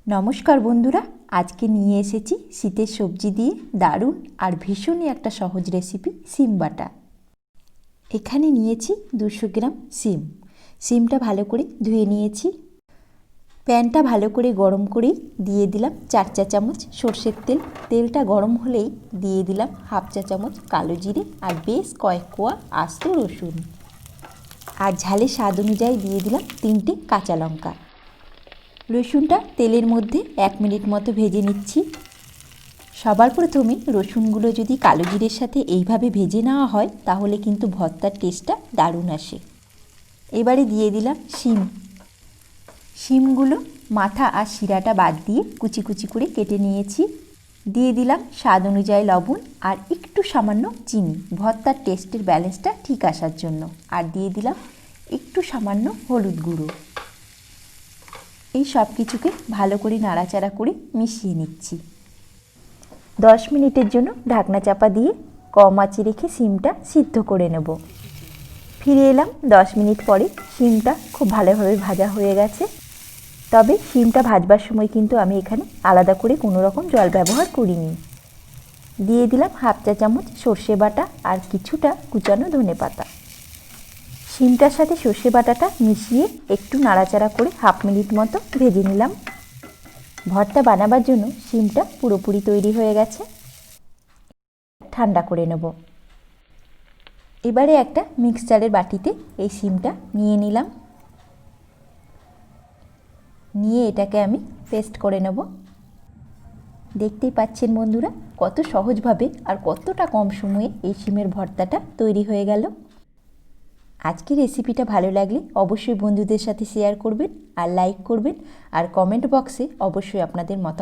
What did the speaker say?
নমস্কার বন্ধুরা, আজকে নিয়ে এসেছি শীতের সবজি দিয়ে দারুণ আর ভীষণই একটা সহজ রেসিপি সিম বাটা। এখানে নিয়েছি 200 গ্রাম সিম। সিমটা ভালো করে ধুয়ে নিয়েছি। প্যানটা ভালো করে গরম করেই দিয়ে দিলাম 4 চা চামচ সর্ষের তেল। তেলটা গরম হলেই দিয়ে দিলাম হাফ চা চামচ কালো জিরে আর বেশ কয়েক কোয়া আস্ত রসুন। আর ঝালের স্বাদ অনুযায়ী দিয়ে দিলাম 3টে কাঁচা লঙ্কা। রসুনটা তেলের মধ্যে 1 মিনিট মতো ভেজে নিচ্ছি। সবার প্রথমে রসুনগুলো যদি কালো জিরের সাথে এইভাবে ভেজে নেওয়া হয় তাহলে কিন্তু ভর্তার টেস্টটা দারুণ আসে। এবারে দিয়ে দিলাম শিম। শিমগুলো মাথা আর শিরাটা বাদ দিয়ে কুচি কুচি করে কেটে নিয়েছি। দিয়ে দিলাম স্বাদ অনুযায়ী লবণ আর একটু সামান্য চিনি, ভর্তার টেস্টের ব্যালেন্সটা ঠিক আসার জন্য। আর দিয়ে দিলাম একটু সামান্য হলুদ গুঁড়ো। এই সব কিছুকে ভালো করে নাড়াচাড়া করে মিশিয়ে নিচ্ছি। 10 মিনিটের জন্য ঢাকনা চাপা দিয়ে কম আঁচে রেখে সিমটা সিদ্ধ করে নেব। ফিরে এলাম 10 মিনিট পরে। সিমটা খুব ভালোভাবে ভাজা হয়ে গেছে। তবে সিমটা ভাজবার সময় কিন্তু আমি এখানে আলাদা করে কোনো রকম জল ব্যবহার করিনি। দিয়ে দিলাম হাফ চা চামচ সর্ষে বাটা আর কিছুটা কুচানো ধনেপাতা। শিমটার সাথে সর্ষে বাটাটা মিশিয়ে একটু নাড়াচাড়া করে হাফ মিনিট মতো ভেজে নিলাম। ভর্তা বানাবার জন্য শিমটা পুরোপুরি তৈরি হয়ে গেছে। ঠান্ডা করে নেব। এবারে একটা মিক্সচারের বাটিতে এই শিমটা নিয়ে নিলাম। নিয়ে এটাকে আমি পেস্ট করে নেব। দেখতেই পাচ্ছেন বন্ধুরা, কত সহজভাবে আর কতটা কম সময়ে এই শিমের ভর্তাটা তৈরি হয়ে গেল। আজকের রেসিপিটা ভালো লাগলে অবশ্যই বন্ধুদের সাথে শেয়ার করবেন আর লাইক করবেন। আর কমেন্ট বক্সে অবশ্যই আপনাদের মতামত